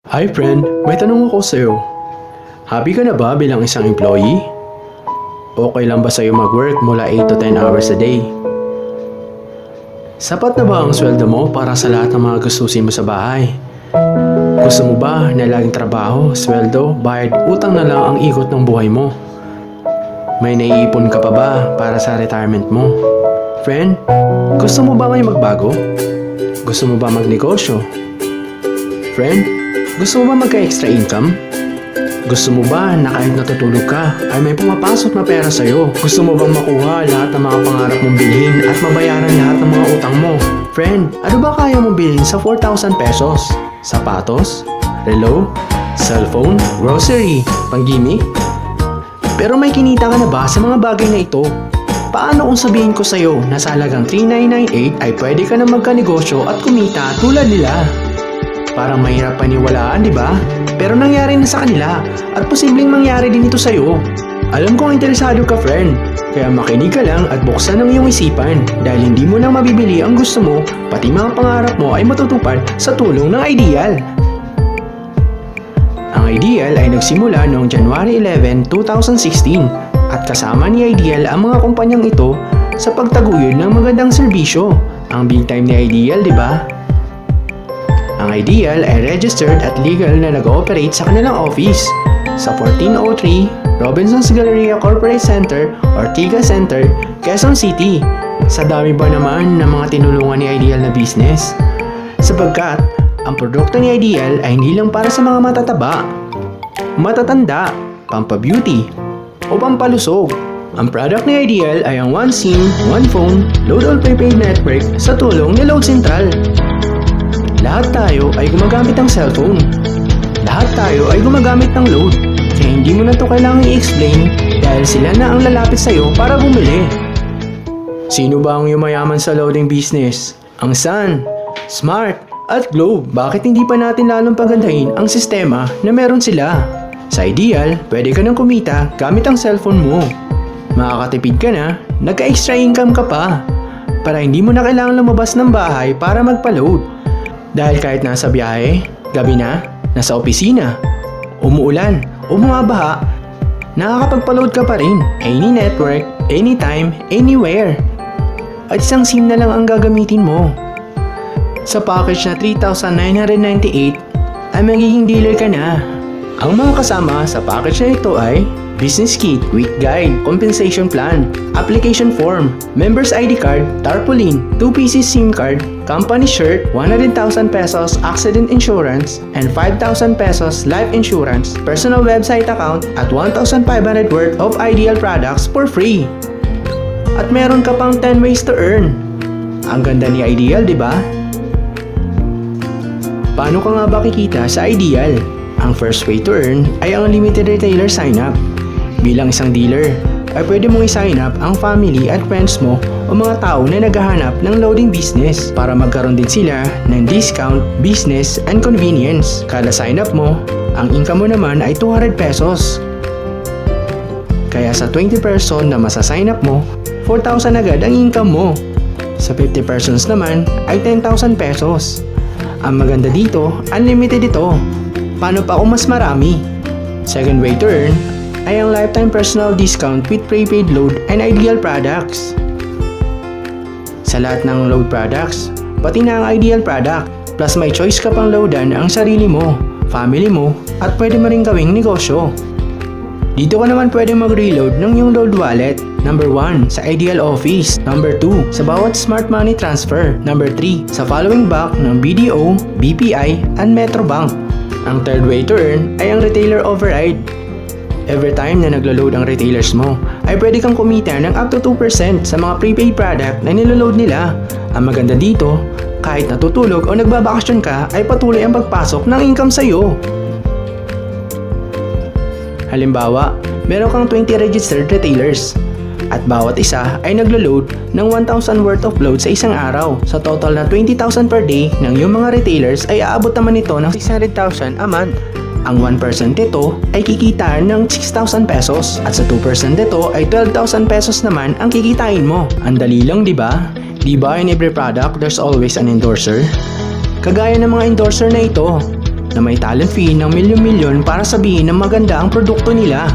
Hi friend, may tanong ako sa'yo. Happy ka na ba bilang isang employee? Okay lang ba sa'yo mag-work mula 8 to 10 hours a day? Sapat na ba ang sweldo mo para sa lahat ng mga gustusin mo sa bahay? Gusto mo ba na laging trabaho, sweldo, bayad, utang na lang ang ikot ng buhay mo? May naiipon ka pa ba para sa retirement mo? Friend, gusto mo ba ngayon magbago? Gusto mo ba magnegosyo? Friend, gusto mo ba magka-extra income? Gusto mo ba na kahit natutulog ka ay may pumapasok na pera sa'yo? Gusto mo bang makuha lahat ng mga pangarap mong bilhin at mabayaran lahat ng mga utang mo? Friend, ano ba kaya mong bilhin sa 4,000 pesos? Sapatos? Relo? Cellphone? Grocery? Panggimik? Pero may kinita ka na ba sa mga bagay na ito? Paano kung sabihin ko sa'yo na sa halagang 3,998 ay pwede ka na magka-negosyo at kumita tulad nila? Parang mahirap paniwalaan, di ba? Pero nangyari na sa kanila at posibleng mangyari din ito sa'yo. Alam kong interesado ka, friend. Kaya makinig ka lang at buksan ang iyong isipan dahil hindi mo nang mabibili ang gusto mo, pati mga pangarap mo ay matutupad sa tulong ng Ideal. Ang Ideal ay nagsimula noong January 11, 2016 at kasama ni Ideal ang mga kumpanyang ito sa pagtaguyod ng magandang serbisyo. Ang big time ni Ideal, di ba? Ang Ideal ay registered at legal na nag-ooperate sa kanilang office sa 1403 Robinsons Galleria Corporate Center, Ortigas Center, Quezon City. Sa dami ba naman ng mga tinulungan ni Ideal na business? Sapagkat ang produkto ni Ideal ay hindi lang para sa mga matataba, matatanda, pampabeauty, o pampalusog. Ang product ni Ideal ay ang One SIM, One Phone, Load All Prepaid Network sa tulong ni Load Central. Lahat tayo ay gumagamit ng cellphone. Lahat tayo ay gumagamit ng load. Kaya hindi mo na ito kailangang i-explain dahil sila na ang lalapit sa'yo para bumili. Sino ba ang yumayaman sa loading business? Ang Sun, Smart, at Globe. Bakit hindi pa natin lalong pagandahin ang sistema na meron sila? Sa Ideal, pwede ka nang kumita gamit ang cellphone mo. Makakatipid ka na, nagka-extra income ka pa. Para hindi mo na kailangang lumabas ng bahay para magpa-load. Dahil kahit nasa biyahe, gabi na, nasa opisina, umuulan, o bumabaha, nakakapagpa-load ka pa rin. Any network, anytime, anywhere. At isang SIM na lang ang gagamitin mo. Sa package na 3,998, ay magiging dealer ka na. Ang mga kasama sa package na ito ay Business Kit, Quick Guide, Compensation Plan, Application Form, Members ID Card, Tarpaulin, 2 pieces SIM Card, Company Shirt, 100,000 pesos Accident Insurance, and 5,000 pesos Life Insurance, Personal Website Account, at 1,500 worth of Ideal products for free. At meron ka pang 10 ways to earn. Ang ganda ni Ideal, di ba? Paano ka nga ba kikita sa Ideal? Ang first way to earn ay ang limited retailer sign-up. Bilang isang dealer, ay pwede mong i-sign up ang family at friends mo o mga tao na naghahanap ng loading business para magkaroon din sila ng discount, business, and convenience. Kada sign up mo, ang income mo naman ay 200 pesos. Kaya sa 20 person na masa-sign up mo, 4,000 agad ang income mo. Sa 50 persons naman ay 10,000 pesos. Ang maganda dito, unlimited ito. Paano pa kung mas marami? Second way to earn ay ang lifetime personal discount with prepaid load and Ideal products. Sa lahat ng load products, pati na ang Ideal product, plus may choice ka pang loadan ang sarili mo, family mo, at pwede mo rin gawing negosyo. Dito ka naman pwede mag-reload ng iyong load wallet. Number 1, sa Ideal Office. Number 2, sa bawat smart money transfer. Number 3, sa following bank ng BDO, BPI, and Metrobank. Ang third way to earn ay ang retailer override. Every time na naglo-load ang retailers mo, ay pwede kang kumita ng up to 2% sa mga prepaid product na niloload nila. Ang maganda dito, kahit natutulog o nagbabakasyon ka, ay patuloy ang pagpasok ng income sa'yo. Halimbawa, meron kang 20 registered retailers at bawat isa ay naglo-load ng 1,000 worth of load sa isang araw. Sa total na 20,000 per day ng iyong mga retailers ay aabot naman ito ng 600,000 a month. Ang 1% nito ay kikitain ng 6,000 pesos at sa 2% nito ay 12,000 pesos naman ang kikitain mo. Ang dali lang, di ba? Di ba in every product there's always an endorser? Kagaya ng mga endorser na ito, na may talent fee ng milyon-milyon para sabihin na maganda ang produkto nila.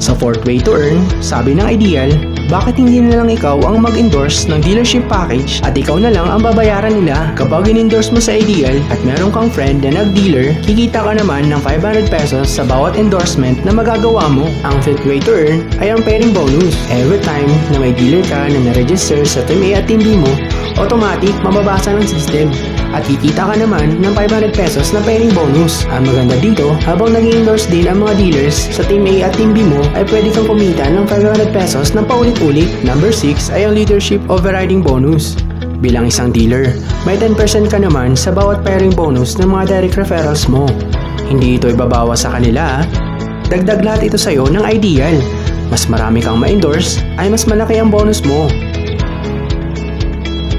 Sa fourth way to earn, sabi ng Ideal, bakit hindi na lang ikaw ang mag-endorse ng dealership package at ikaw na lang ang babayaran nila? Kapag in-endorse mo sa Ideal at meron kang friend na nag-dealer, kikita ka naman ng 500 pesos sa bawat endorsement na magagawa mo. Ang fifth way to earn ay ang pairing bonus. Every time na may dealer ka na na-register sa Team A at Team B mo, automatic mababasa ng system at kikita ka naman ng 500 pesos na pairing bonus. Ang maganda dito, habang nag-endorse din ang mga dealers sa Team A at Team B mo, ay pwede kang kumita ng 500 pesos na paulit-ulit. Number 6 ay ang leadership overriding bonus. Bilang isang dealer, may 10% ka naman sa bawat pairing bonus ng mga direct referrals mo. Hindi ito ibabawas sa kanila. Dagdag lahat ito sa'yo ng Ideal. Mas marami kang ma-endorse, ay mas malaki ang bonus mo.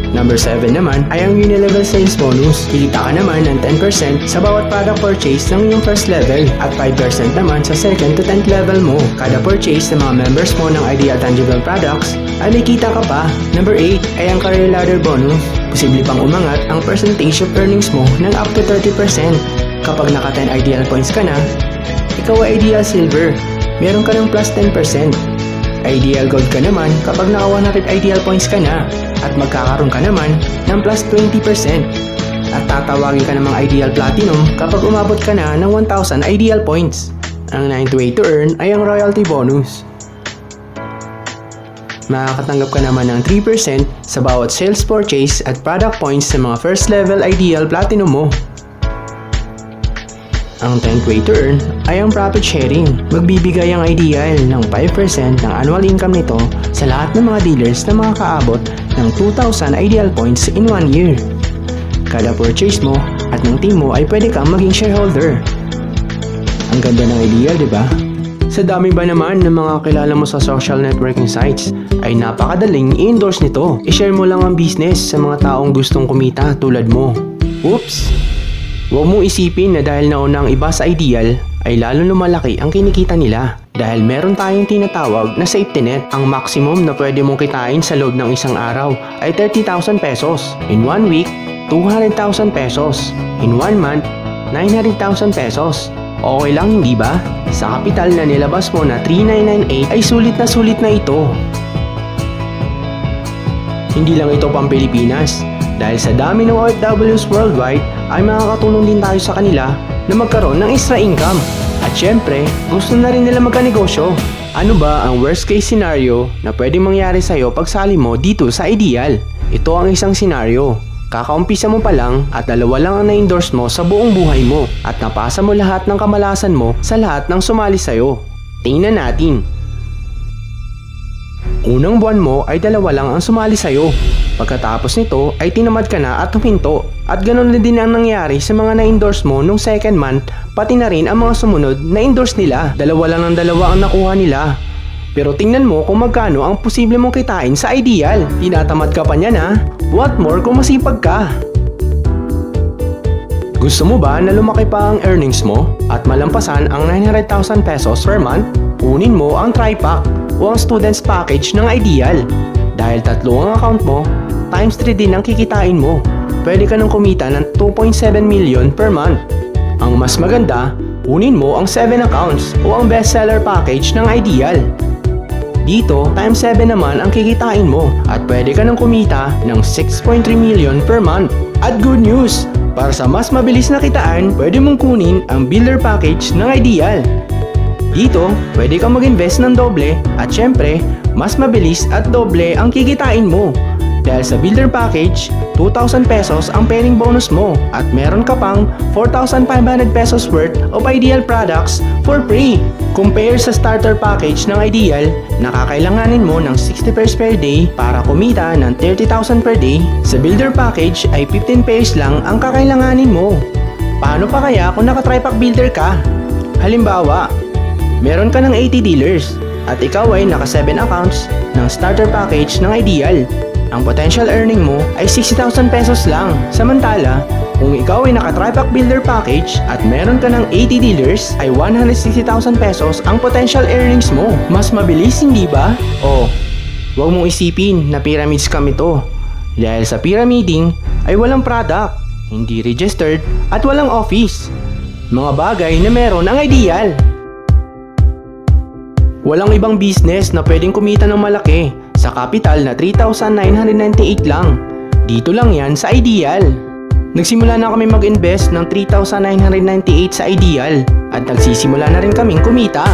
Number 7 naman ay ang unilevel sales bonus. Kikita ka naman ng 10% sa bawat product purchase ng iyong first level at 5% naman sa second to 10th level mo. Kada purchase ng mga members mo ng Ideal Tangible Products ay may kita ka pa. Number 8 ay ang career ladder bonus. Posible pang umangat ang percentage of earnings mo ng up to 30%. Kapag naka 10 Ideal points ka na, ikaw ay Ideal Silver. Meron ka ng plus 10%. Ideal Gold ka naman kapag naka 100 Ideal points ka na at magkakaroon ka naman ng plus 20%. At tatawagin ka namang Ideal Platinum kapag umabot ka na ng 1,000 Ideal points. Ang 9th way to earn ay ang royalty bonus. Makakatanggap ka naman ng 3% sa bawat sales purchase at product points sa mga first level Ideal Platinum mo. Ang 10th way to earn ay ang profit sharing. Magbibigay ang Ideal ng 5% ng annual income nito sa lahat ng mga dealers na makakaabot ng 2,000 Ideal points in 1 year. Kada purchase mo at ng team mo ay pwede kang maging shareholder. Ang ganda ng Ideal, di ba? Sa dami ba naman ng mga kilala mo sa social networking sites, ay napakadaling i-endorse nito. I-share mo lang ang business sa mga taong gustong kumita tulad mo. Oops! Huwag mong isipin na dahil nauna ang iba sa Ideal, ay lalo lumalaki ang kinikita nila. Dahil meron tayong tinatawag na safety net. Ang maximum na pwede mong kitain sa loob ng isang araw ay 30,000 pesos. In 1 week, 200,000 pesos. In 1 month, 900,000 pesos. Okay lang, hindi ba? Sa kapital na nilabas mo na 3,998 ay sulit na ito. Hindi lang ito pang Pilipinas. Dahil sa dami ng OFWs worldwide, ay makakatulong din tayo sa kanila na magkaroon ng extra income. At syempre, gusto na rin nila magkanegosyo. Ano ba ang worst case scenario na pwedeng mangyari sa'yo pag sali mo dito sa Ideal? Ito ang isang scenario. Kakaumpisa mo pa lang at 2 lang ang na-endorse mo sa buong buhay mo at napasa mo lahat ng kamalasan mo sa lahat ng sumali sa'yo. Tingnan natin. Unang buwan mo ay 2 lang ang sumali sa'yo. Pagkatapos nito ay tinamad ka na at huminto. At ganun na din ang nangyari sa mga na-endorse mo nung second month, pati na rin ang mga sumunod na endorse nila. 2 lang ang nakuha nila. Pero tingnan mo kung magkano ang posible mong kitain sa Ideal. Tinatamad ka pa niyan ha? What more kung masipag ka? Gusto mo ba na lumaki pa ang earnings mo at malampasan ang 900,000 pesos per month? Kunin mo ang TriPack o ang Students Package ng Ideal. Dahil 3 ang account mo, times 3 din ang kikitain mo. Pwede ka nang kumita ng 2.7 million per month. Ang mas maganda, kunin mo ang 7 accounts o ang bestseller package ng Ideal. Dito, times 7 naman ang kikitain mo at pwede ka nang kumita ng 6.3 million per month. At good news! Para sa mas mabilis na kitaan, pwede mong kunin ang Builder Package ng Ideal. Dito, pwede kang mag-invest ng doble at syempre, mas mabilis at doble ang kikitain mo. Dahil sa Builder Package, 2,000 pesos ang pairing bonus mo at meron ka pang 4,500 pesos worth of Ideal products for free. Compare sa Starter Package ng Ideal, nakakailanganin mo ng 60 pairs per day para kumita ng 30,000 per day. Sa Builder Package ay 15 pairs lang ang kakailanganin mo. Paano pa kaya kung naka-TriPack Builder ka? Halimbawa, meron ka ng 80 dealers at ikaw ay naka 7 accounts ng starter package ng Ideal. Ang potential earning mo ay 60,000 pesos lang. Samantala, kung ikaw ay naka TriPack Builder Package at meron ka ng 80 dealers ay 160,000 pesos ang potential earnings mo. Mas mabilis, hindi ba? O, huwag mong isipin na pyramid scam ito. Dahil sa pyramiding ay walang product, hindi registered at walang office. Mga bagay na meron ang Ideal. Walang ibang business na pwedeng kumita ng malaki sa capital na 3,998 lang. Dito lang yan sa Ideal. Nagsimula na kami mag-invest ng 3,998 sa Ideal at nagsisimula na rin kaming kumita.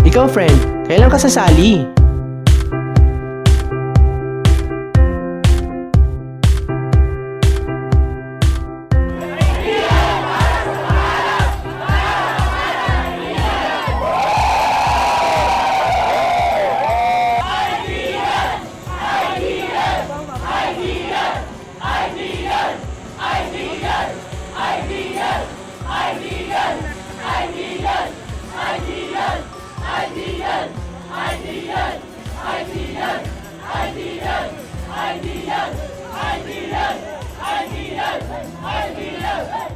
Ikaw friend, kailan ka sasali? Ideal!